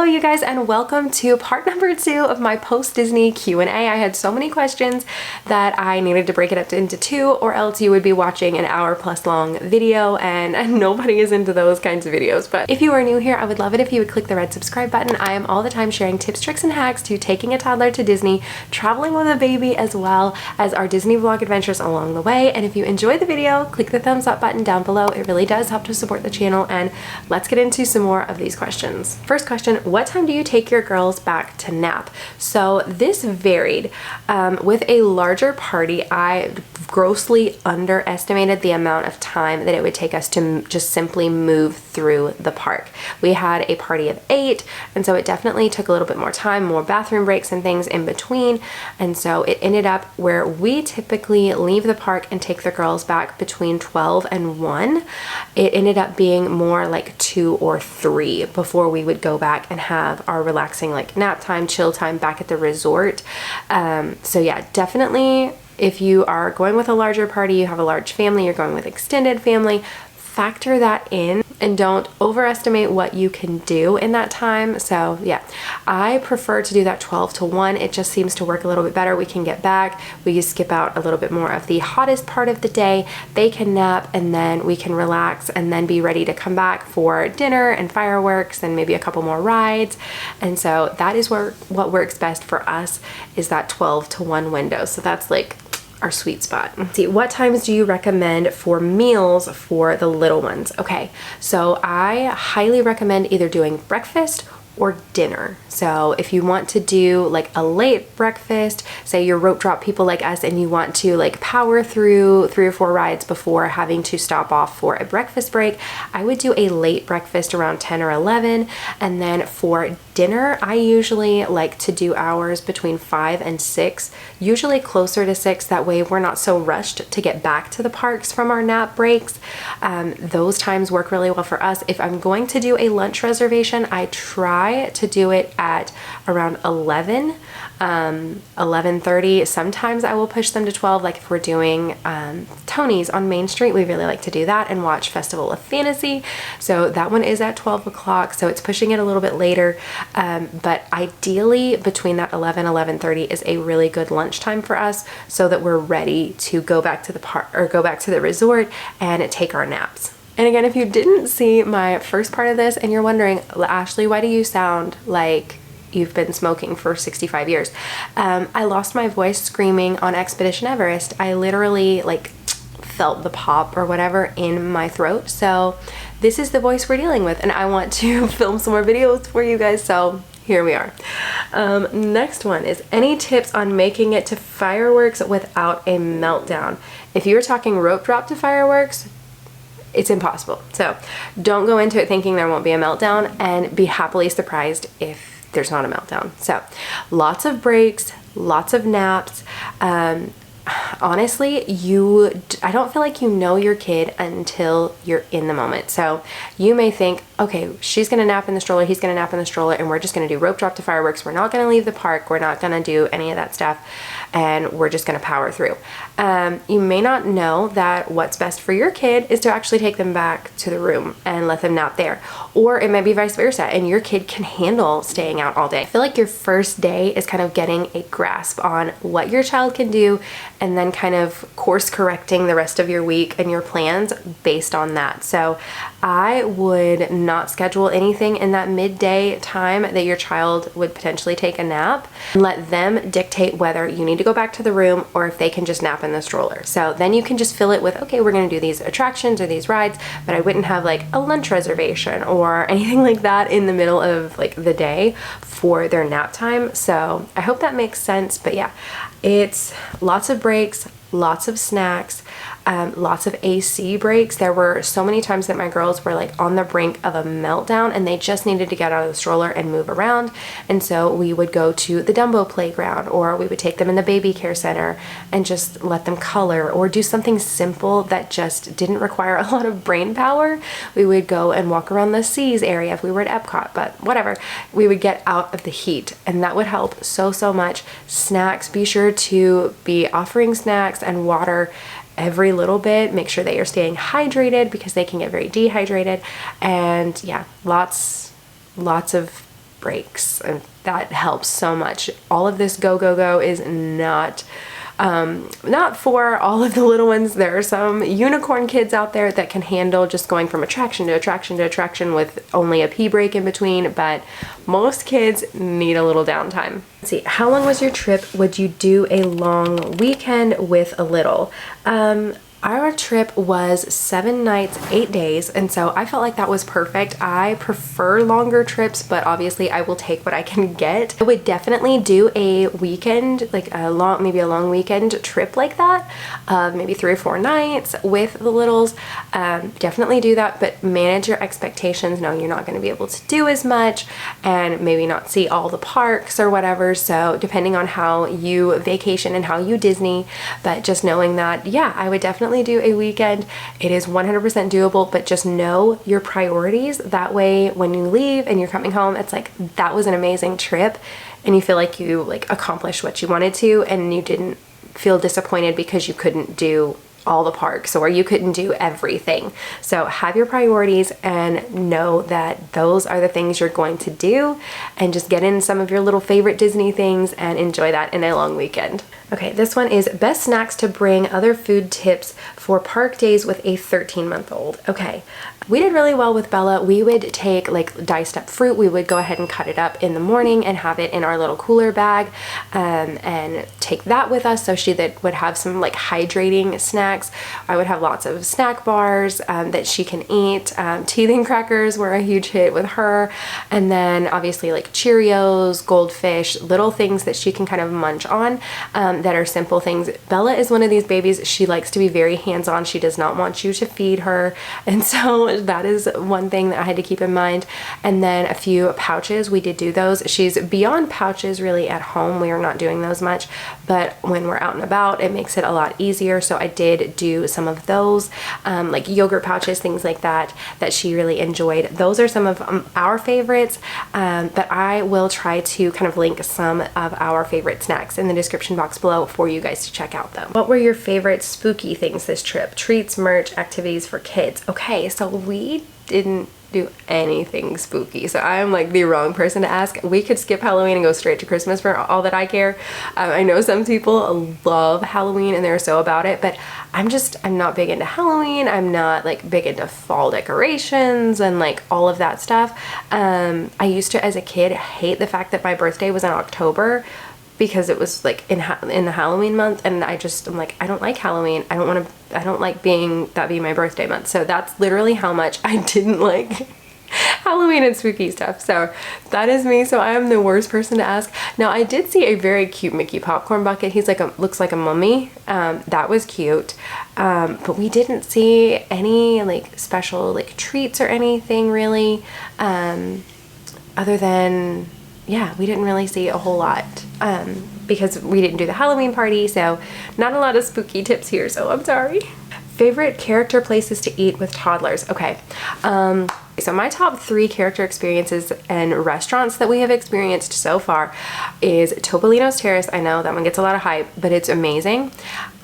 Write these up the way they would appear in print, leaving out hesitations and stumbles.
Hello you guys, and welcome to part number 2 of my post-Disney Q&A. I had so many questions that I needed to break it up into 2, or else you would be watching an hour-plus long video, and nobody is into those kinds of videos. But if you are new here, I would love it if you would click the red subscribe button. I am all the time sharing tips, tricks, and hacks to taking a toddler to Disney, traveling with a baby, as well as our Disney vlog adventures along the way. And if you enjoyed the video, click the thumbs up button down below. It really does help to support the channel, and let's get into some more of these questions. First question, what time do you take your girls back to nap? So this varied. With a larger party, I grossly underestimated the amount of time that it would take us to just simply move through the park. We had a party of 8, and so it definitely took a little bit more time, more bathroom breaks and things in between, and so it ended up where we typically leave the park and take the girls back between 12 and 1. It ended up being more like 2 or 3 before we would go back and have our relaxing like nap time, chill time back at the resort. So yeah, definitely if you are going with a larger party, you have a large family, you're going with extended family, factor that in and don't overestimate what you can do in that time. So yeah, I prefer to do that 12 to 1. It just seems to work a little bit better. We can get back, we can skip out a little bit more of the hottest part of the day, they can nap, and then we can relax and then be ready to come back for dinner and fireworks and maybe a couple more rides. And so that is what works best for us, is that 12 to 1 window. So that's like our sweet spot. Let's see, what times do you recommend for meals for the little ones? Okay, so I highly recommend either doing breakfast or dinner. So if you want to do like a late breakfast, say you're rope drop people like us and you want to like power through 3 or 4 rides before having to stop off for a breakfast break, I would do a late breakfast around 10 or 11. And then for dinner, I usually like to do hours between 5 and 6, usually closer to 6. That way we're not so rushed to get back to the parks from our nap breaks. Those times work really well for us. If I'm going to do a lunch reservation, I try to do it at around 11, 11:30. Sometimes I will push them to 12, like if we're doing Tony's on Main Street, we really like to do that and watch Festival of Fantasy. So that one is at 12 o'clock, so it's pushing it a little bit later. But ideally between that 11:30 is a really good lunchtime for us, so that we're ready to go back to the park or go back to the resort and take our naps. And again, if you didn't see my first part of this and you're wondering, Ashley, why do you sound like you've been smoking for 65 years? I lost my voice screaming on Expedition Everest. I literally like felt the pop or whatever in my throat. So this is the voice we're dealing with, and I want to film some more videos for you guys. So here we are. Next one is, any tips on making it to fireworks without a meltdown? If you're talking rope drop to fireworks, it's impossible. So don't go into it thinking there won't be a meltdown, and be happily surprised if there's not a meltdown. So lots of breaks, lots of naps. Honestly, I don't feel like you know your kid until you're in the moment. So you may think, okay, she's gonna nap in the stroller, he's gonna nap in the stroller, and we're just gonna do rope drop to fireworks. We're not gonna leave the park, we're not gonna do any of that stuff, and we're just gonna power through. You may not know that what's best for your kid is to actually take them back to the room and let them nap there. Or it might be vice versa, and your kid can handle staying out all day. I feel like your first day is kind of getting a grasp on what your child can do, and then kind of course correcting the rest of your week and your plans based on that. So I would not schedule anything in that midday time that your child would potentially take a nap. Let them dictate whether you need to go back to the room or if they can just nap in the stroller. So then you can just fill it with, okay, we're gonna do these attractions or these rides, but I wouldn't have like a lunch reservation or anything like that in the middle of like the day for their nap time. So I hope that makes sense. But yeah, it's lots of breaks, lots of snacks, lots of AC breaks. There were so many times that my girls were like on the brink of a meltdown and they just needed to get out of the stroller and move around. And so we would go to the Dumbo playground, or we would take them in the baby care center and just let them color or do something simple that just didn't require a lot of brain power. We would go and walk around the Seas area if we were at Epcot, but whatever. We would get out of the heat, and that would help so much. Snacks, be sure to be offering snacks and water every little bit. Make sure that you're staying hydrated because they can get very dehydrated. And yeah, lots of breaks, and that helps so much. All of this go, go, go is not for all of the little ones. There are some unicorn kids out there that can handle just going from attraction to attraction to attraction with only a pee break in between, but most kids need a little downtime. Let's see, how long was your trip? Would you do a long weekend with a little? Our trip was 7 nights, 8 days, and so I felt like that was perfect. I prefer longer trips, but obviously I will take what I can get. I would definitely do a weekend, like maybe a long weekend trip like that, maybe 3 or 4 nights with the littles. Definitely do that, but manage your expectations. No, you're not going to be able to do as much and maybe not see all the parks or whatever. So depending on how you vacation and how you Disney, but just knowing that, yeah, I would definitely do a weekend. It is 100% doable, but just know your priorities. That way, when you leave and you're coming home, it's like, that was an amazing trip, and you feel like you accomplished what you wanted to, and you didn't feel disappointed because you couldn't do all the parks or you couldn't do everything. So have your priorities and know that those are the things you're going to do, and just get in some of your little favorite Disney things and enjoy that in a long weekend. Okay, this one is best snacks to bring, other food tips for park days with a 13-month-old. Okay, we did really well with Bella. We would take like diced up fruit. We would go ahead and cut it up in the morning and have it in our little cooler bag, and take that with us, so she would have some like hydrating snacks. I would have lots of snack bars that she can eat. Teething crackers were a huge hit with her, and then obviously like Cheerios, Goldfish, little things that she can kind of munch on, that are simple things. Bella is one of these babies, she likes to be very hands-on. She does not want you to feed her, and so that is one thing that I had to keep in mind. And then a few pouches, we did do those. She's beyond pouches really at home. We are not doing those much, but when we're out and about, it makes it a lot easier. So I did do some of those, like yogurt pouches, things like that, that she really enjoyed. Those are some of our favorites, but I will try to kind of link some of our favorite snacks in the description box below for you guys to check out though. What were your favorite spooky things this trip? Treats, merch, activities for kids. Okay, so we didn't do anything spooky, so I'm like the wrong person to ask. We could skip Halloween and go straight to Christmas for all that I care. I know some people love Halloween and they're so about it, but I'm not big into Halloween. I'm not like big into fall decorations and like all of that stuff. I used to, as a kid, hate the fact that my birthday was in October, because it was like in the Halloween month, and I'm like, I don't like Halloween. I don't like that being my birthday month. So that's literally how much I didn't like Halloween and spooky stuff. So that is me. So I am the worst person to ask. Now I did see a very cute Mickey popcorn bucket. He's looks like a mummy. That was cute. But we didn't see any like special like treats or anything really, other than, yeah, we didn't really see a whole lot, because we didn't do the Halloween party, so not a lot of spooky tips here, so I'm sorry. Favorite character places to eat with toddlers. Okay, so my top 3 character experiences and restaurants that we have experienced so far is Topolino's Terrace. I know that one gets a lot of hype, but it's amazing.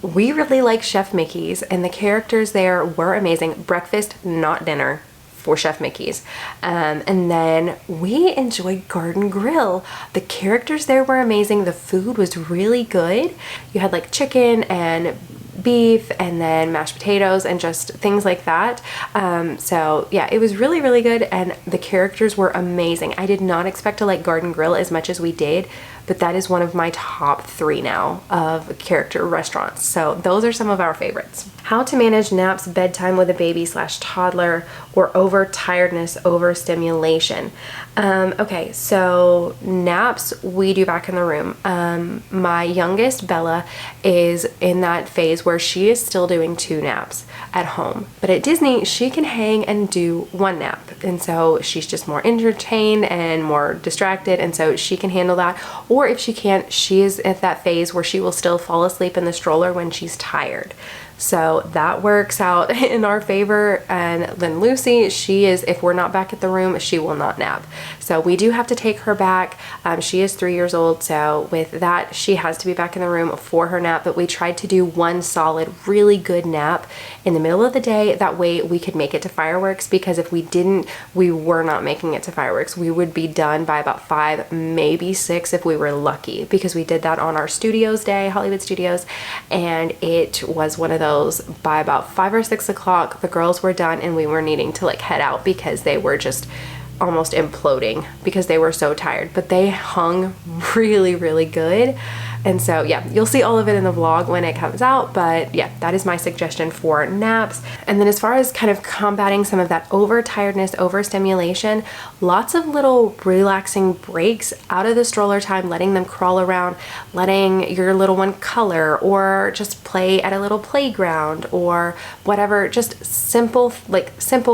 We really like Chef Mickey's, and the characters there were amazing. Breakfast, not dinner, for Chef Mickey's. And then we enjoyed Garden Grill. The characters there were amazing. The food was really good. You had like chicken and beef and then mashed potatoes and just things like that. So yeah, it was really, really good, and the characters were amazing. I did not expect to like Garden Grill as much as we did, but that is one of my top 3 now of character restaurants. So those are some of our favorites. How to manage naps, bedtime with a baby/toddler, or overtiredness, overstimulation. Okay, so naps we do back in the room. My youngest, Bella, is in that phase where she is still doing 2 naps at home. But at Disney, she can hang and do 1 nap. And so she's just more entertained and more distracted, and so she can handle that. Or if she can't, she is at that phase where she will still fall asleep in the stroller when she's tired. So that works out in our favor. And then Lucy, she is, if we're not back at the room, she will not nap. So we do have to take her back. She is 3 years old, so with that, she has to be back in the room for her nap, but we tried to do one solid, really good nap in the middle of the day. That way we could make it to fireworks, because if we didn't, we were not making it to fireworks. We would be done by about 5, maybe 6 if we were lucky, because we did that on our studios day, Hollywood Studios, and it was one of those, by about 5 or 6 o'clock, the girls were done and we were needing to like head out because they were just almost imploding because they were so tired. But they hung really, really good. And so yeah, you'll see all of it in the vlog when it comes out, but yeah, that is my suggestion for naps. And then as far as kind of combating some of that overtiredness, overstimulation, lots of little relaxing breaks out of the stroller time, letting them crawl around, letting your little one color or just play at a little playground or whatever, just simple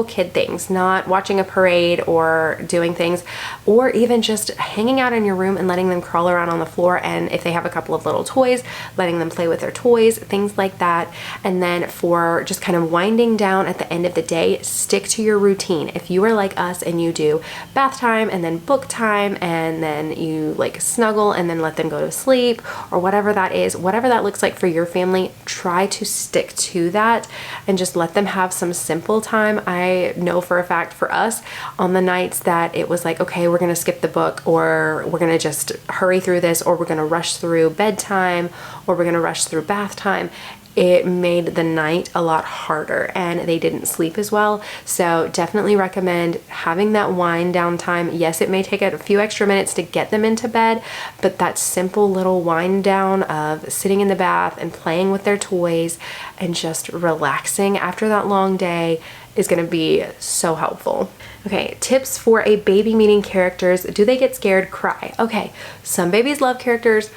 kid things, not watching a parade or doing things, or even just hanging out in your room and letting them crawl around on the floor. And if they have a couple of little toys, letting them play with their toys, things like that. And then for just kind of winding down at the end of the day, stick to your routine. If you are like us and you do bath time and then book time and then you like snuggle and then let them go to sleep or whatever that is, whatever that looks like for your family, try to stick to that and just let them have some simple time. I know for a fact for us, on the nights that it was like, okay, we're gonna skip the book, or we're gonna just hurry through this, or we're gonna rush through bedtime, or we're gonna rush through bath time, it made the night a lot harder and they didn't sleep as well. So definitely recommend having that wind down time. Yes, it may take a few extra minutes to get them into bed, but that simple little wind down of sitting in the bath and playing with their toys and just relaxing after that long day is going to be so helpful. Okay, tips for a baby meeting characters. Do they get scared? Cry. Okay, some babies love characters.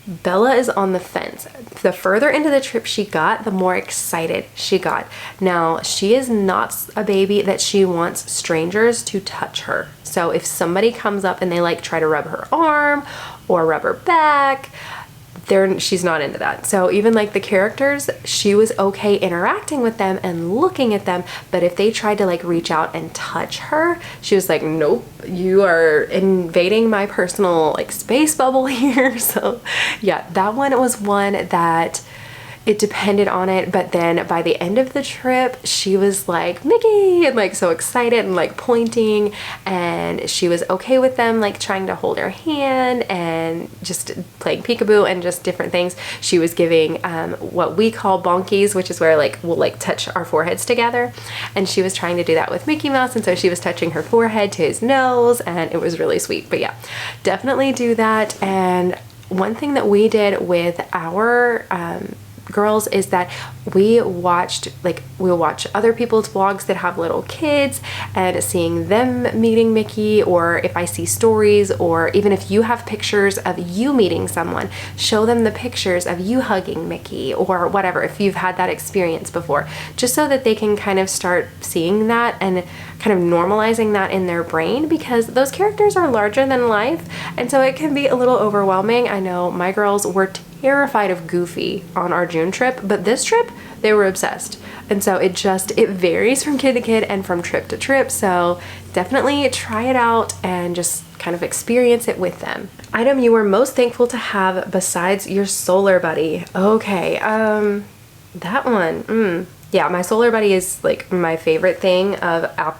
Bella is on the fence. The further into the trip she got, the more excited she got. Now, she is not a baby that she wants strangers to touch her. So if somebody comes up and they like try to rub her arm or rub her back, she's not into that. So even like the characters, she was okay interacting with them and looking at them, but if they tried to like reach out and touch her, she was like, nope, you are invading my personal like space bubble here. So yeah, that one was one that it depended on it, but then by the end of the trip, she was like, Mickey, and like so excited and like pointing, and she was okay with them like trying to hold her hand and just playing peekaboo and just different things. She was giving what we call bonkies, which is where like we'll like touch our foreheads together, and she was trying to do that with Mickey Mouse, and so she was touching her forehead to his nose, and it was really sweet. But yeah, definitely do that. And one thing that we did with our girls is that we'll watch other people's vlogs that have little kids and seeing them meeting Mickey, or if I see stories, or even if you have pictures of you meeting someone, show them the pictures of you hugging Mickey or whatever, if you've had that experience before, just so that they can kind of start seeing that and kind of normalizing that in their brain, because those characters are larger than life, and so it can be a little overwhelming. I know my girls were terrified of Goofy on our June trip, but this trip they were obsessed. And so it varies from kid to kid and from trip to trip. So definitely try it out and just kind of experience it with them. Item you were most thankful to have besides your solar buddy. Okay, that one. Yeah, my solar buddy is like my favorite thing of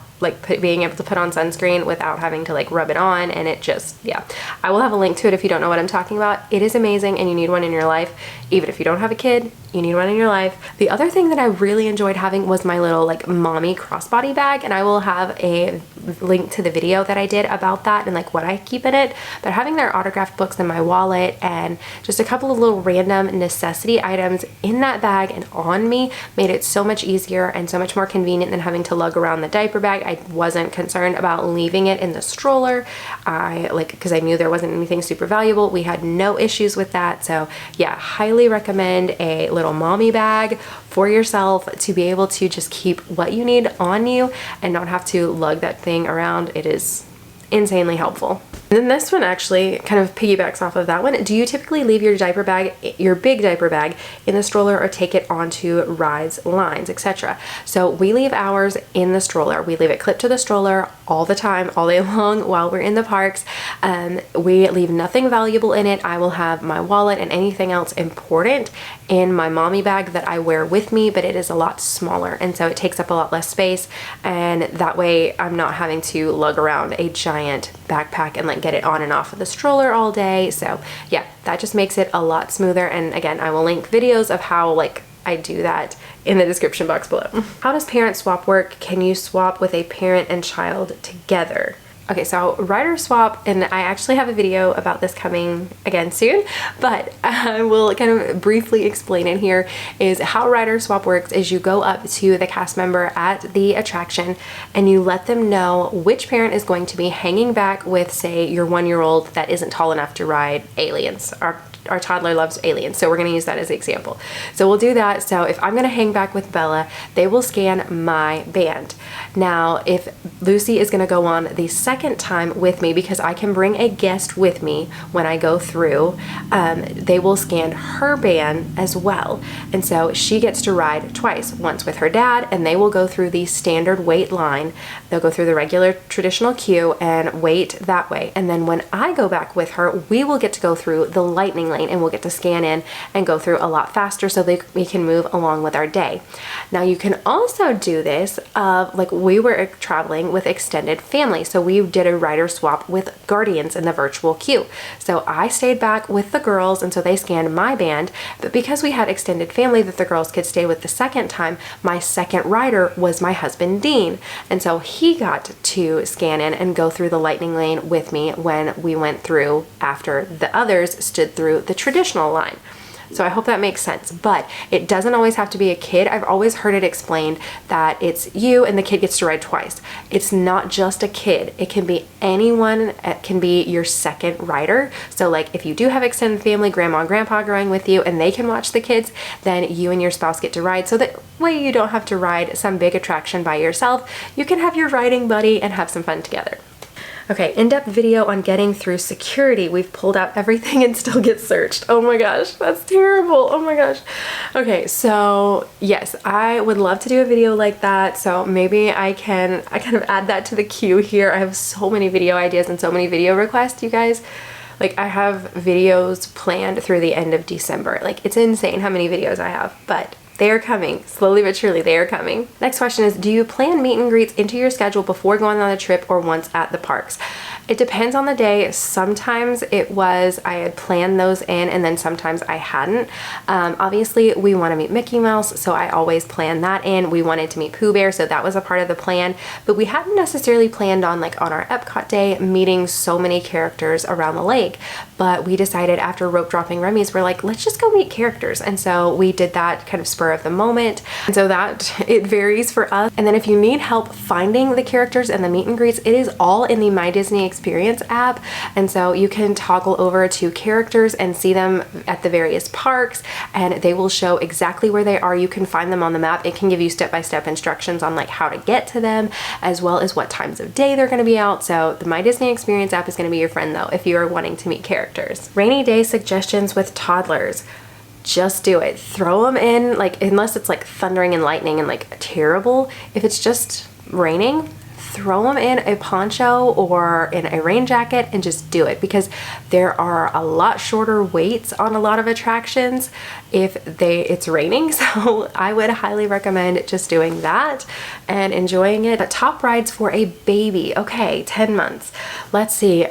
being able to put on sunscreen without having to like rub it on, and it just, yeah. I will have a link to it if you don't know what I'm talking about. It is amazing, and you need one in your life. Even if you don't have a kid, you need one in your life. The other thing that I really enjoyed having was my little like mommy crossbody bag, and I will have a link to the video that I did about that and like what I keep in it. But having their autographed books in my wallet and just a couple of little random necessity items in that bag and on me made it so much easier and so much more convenient than having to lug around the diaper bag. I wasn't concerned about leaving it in the stroller, because I knew there wasn't anything super valuable. We had no issues with that. So yeah, highly recommend a little mommy bag for yourself to be able to just keep what you need on you and not have to lug that thing around. It is insanely helpful. And then this one actually kind of piggybacks off of that one. Do you typically leave your diaper bag, your big diaper bag, in the stroller or take it onto rides, lines, etc.? So we leave ours in the stroller. We leave it clipped to the stroller all the time, all day long while we're in the parks. We leave nothing valuable in it. I will have my wallet and anything else important in my mommy bag that I wear with me, but it is a lot smaller, and so it takes up a lot less space, and that way I'm not having to lug around a giant backpack and like get it on and off of the stroller all day. So yeah, that just makes it a lot smoother. And again, I will link videos of how like I do that in the description box below. How does parent swap work? Can you swap with a parent and child together? Okay, so rider swap, and I actually have a video about this coming again soon, but I will kind of briefly explain it here. Is how rider swap works is you go up to the cast member at the attraction and you let them know which parent is going to be hanging back with, say, your 1-year-old that isn't tall enough to ride Aliens. Our toddler loves Aliens, so we're going to use that as an example. So we'll do that. So if I'm going to hang back with Bella, they will scan my band. Now, if Lucy is going to go on the second time with me, because I can bring a guest with me when I go through, they will scan her band as well. And so she gets to ride twice, once with her dad, and they will go through the standard wait line. They'll go through the regular traditional queue and wait that way. And then when I go back with her, we will get to go through the lightning lane, and we'll get to scan in and go through a lot faster so we can move along with our day. Now you can also do this like we were traveling with extended family, so we did a rider swap with Guardians in the virtual queue. So I stayed back with the girls, and so they scanned my band, but because we had extended family that the girls could stay with the second time, my second rider was my husband Dean, and so he got to scan in and go through the lightning lane with me when we went through after the others stood through the traditional line. So I hope that makes sense, but it doesn't always have to be a kid. I've always heard it explained that it's you and the kid gets to ride twice. It's not just a kid. It can be anyone. It can be your second rider. So like if you do have extended family, grandma and grandpa going with you and they can watch the kids, then you and your spouse get to ride. So that way you don't have to ride some big attraction by yourself. You can have your riding buddy and have some fun together. Okay, in-depth video on getting through security. We've pulled out everything and still get searched. Oh my gosh, that's terrible. Oh my gosh. Okay, so yes, I would love to do a video like that. So maybe I kind of add that to the queue here. I have so many video ideas and so many video requests, you guys. Like I have videos planned through the end of December. Like it's insane how many videos I have, but they are coming. Slowly but surely, they are coming. Next question is, do you plan meet and greets into your schedule before going on the trip or once at the parks? It depends on the day. Sometimes it was I had planned those in and then sometimes I hadn't. Obviously, we want to meet Mickey Mouse, so I always plan that in. We wanted to meet Pooh Bear, so that was a part of the plan, but we hadn't necessarily planned on like on our Epcot day meeting so many characters around the lake, but we decided after rope dropping Remy's, we're like, let's just go meet characters. And so we did that kind of spur of the moment. And so that it varies for us. And then if you need help finding the characters and the meet and greets, it is all in the My Disney Experience app. And so you can toggle over to characters and see them at the various parks and they will show exactly where they are. You can find them on the map. It can give you step-by-step instructions on like how to get to them as well as what times of day they're going to be out. So the My Disney Experience app is going to be your friend though if you are wanting to meet characters. Rainy day suggestions with toddlers. Just do it. Throw them in, like unless it's like thundering and lightning and like terrible. If it's just raining, throw them in a poncho or in a rain jacket and just do it, because there are a lot shorter waits on a lot of attractions if it's raining. So I would highly recommend just doing that and enjoying it. But top rides for a baby. Okay, 10 months. Let's see.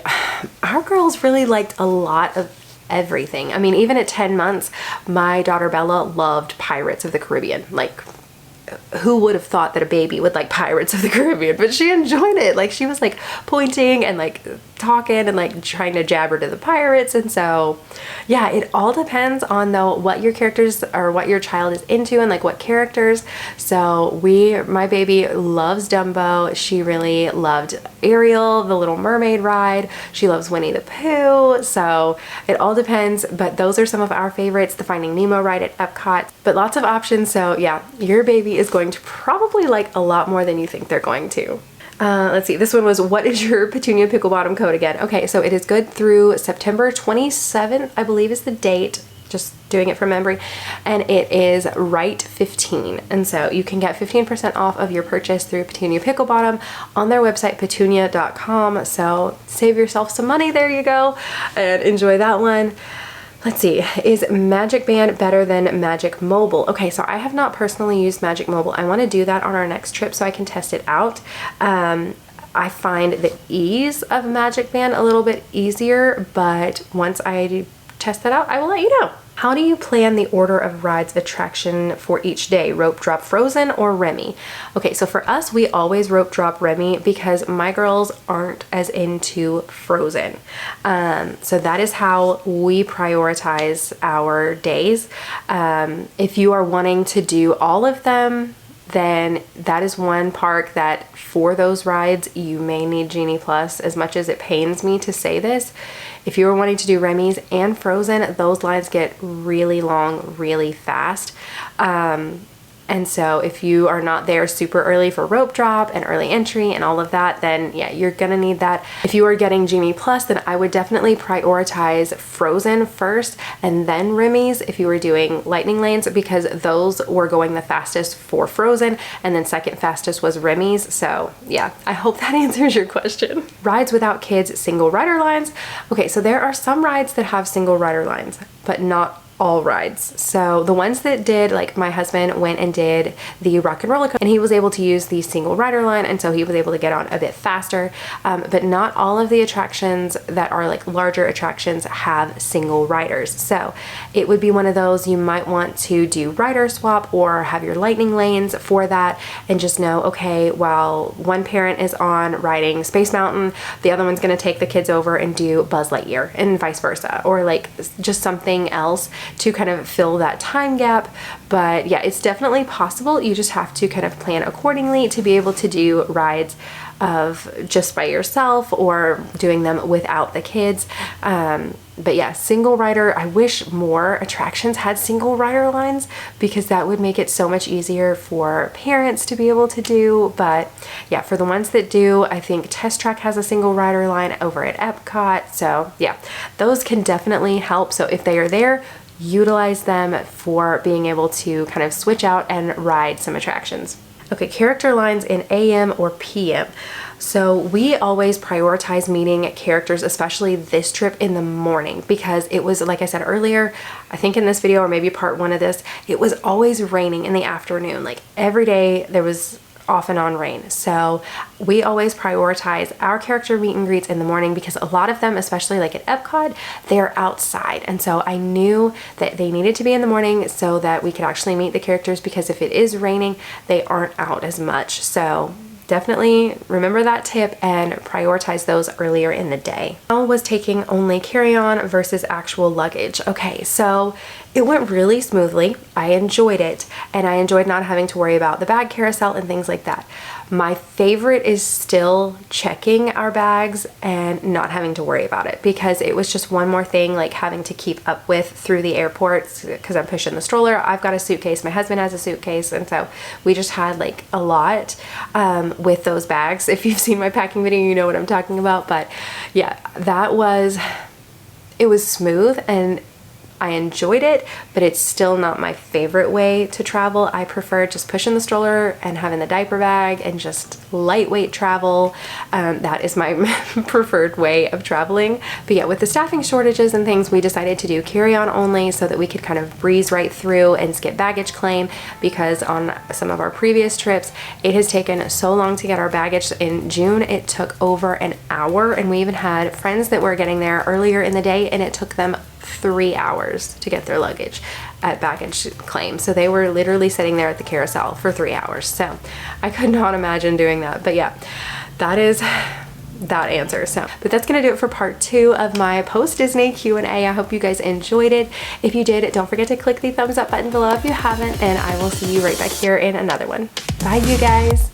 Our girls really liked a lot of everything. I mean, even at 10 months, my daughter Bella loved Pirates of the Caribbean. Like, who would have thought that a baby would like Pirates of the Caribbean? But she enjoyed it. Like she was like pointing and like talking and like trying to jabber to the pirates. And so yeah, it all depends on though what your characters or what your child is into and like what characters. So my baby loves Dumbo. She really loved Ariel, the Little Mermaid ride. She loves Winnie the Pooh. So it all depends, but those are some of our favorites. The Finding Nemo ride at Epcot, but lots of options. So yeah, your baby is going to probably like a lot more than you think they're going to. Let's see, this one was, what is your Petunia Pickle Bottom code again? Okay, so it is good through September 27th, I believe is the date. Just doing it from memory, and it is Wright 15, and so you can get 15% off of your purchase through Petunia Pickle Bottom on their website petunia.com. So save yourself some money, there you go, and enjoy that one. Let's see, is Magic Band better than Magic Mobile? Okay, so I have not personally used Magic Mobile. I want to do that on our next trip so I can test it out. I find the ease of Magic Band a little bit easier, but once I test that out, I will let you know. How do you plan the order of rides attraction for each day? Rope drop Frozen or Remy? Okay, so for us, we always rope drop Remy because my girls aren't as into Frozen. So that is how we prioritize our days. If you are wanting to do all of them, then that is one park that for those rides you may need Genie Plus. As much as it pains me to say this, if you are wanting to do Remy's and Frozen, those lines get really long really fast. And so if you are not there super early for rope drop and early entry and all of that, then yeah, you're gonna need that. If you are getting Genie Plus, then I would definitely prioritize Frozen first and then Remy's if you were doing lightning lanes, because those were going the fastest for Frozen, and then second fastest was Remy's. So yeah, I hope that answers your question. Rides without kids, single rider lines. Okay, so there are some rides that have single rider lines, but not all rides. So the ones that did, like my husband went and did the Rock and Roller Coaster, and he was able to use the single rider line, and so he was able to get on a bit faster. But not all of the attractions that are like larger attractions have single riders. So it would be one of those you might want to do rider swap or have your lightning lanes for that, and just know, okay, while one parent is on riding Space Mountain, the other one's going to take the kids over and do Buzz Lightyear, and vice versa, or like just something else to kind of fill that time gap. But yeah, it's definitely possible. You just have to kind of plan accordingly to be able to do rides of just by yourself or doing them without the kids. But yeah, single rider, I wish more attractions had single rider lines because that would make it so much easier for parents to be able to do. But yeah, for the ones that do, I think Test Track has a single rider line over at Epcot. So yeah, those can definitely help. So if they are there, utilize them for being able to kind of switch out and ride some attractions. Okay, character lines in AM or PM. So we always prioritize meeting characters, especially this trip, in the morning, because it was, like I said earlier, I think in this video or maybe part one of this, it was always raining in the afternoon. Like every day there was off and on rain. So we always prioritize our character meet and greets in the morning because a lot of them, especially like at Epcot, they're outside. And so I knew that they needed to be in the morning so that we could actually meet the characters, because if it is raining, they aren't out as much. So definitely remember that tip and prioritize those earlier in the day. I was taking only carry-on versus actual luggage. Okay, so it went really smoothly. I enjoyed it, and I enjoyed not having to worry about the bag carousel and things like that. My favorite is still checking our bags and not having to worry about it, because it was just one more thing like having to keep up with through the airports, because I'm pushing the stroller. I've got a suitcase, my husband has a suitcase, and so we just had like a lot with those bags. If you've seen my packing video, you know what I'm talking about. But yeah, it was smooth and I enjoyed it, but it's still not my favorite way to travel. I prefer just pushing the stroller and having the diaper bag and just lightweight travel. That is my preferred way of traveling. But yeah, with the staffing shortages and things, we decided to do carry-on only so that we could kind of breeze right through and skip baggage claim, because on some of our previous trips, it has taken so long to get our baggage. In June, it took over an hour, and we even had friends that were getting there earlier in the day, and it took them 3 hours to get their luggage at baggage claim. So they were literally sitting there at the carousel for 3 hours. So I could not imagine doing that. But yeah, that is that answer. So, but that's gonna do it for part 2 of my post-Disney Q&A. I hope you guys enjoyed it. If you did, don't forget to click the thumbs up button below if you haven't, and I will see you right back here in another one. Bye, you guys.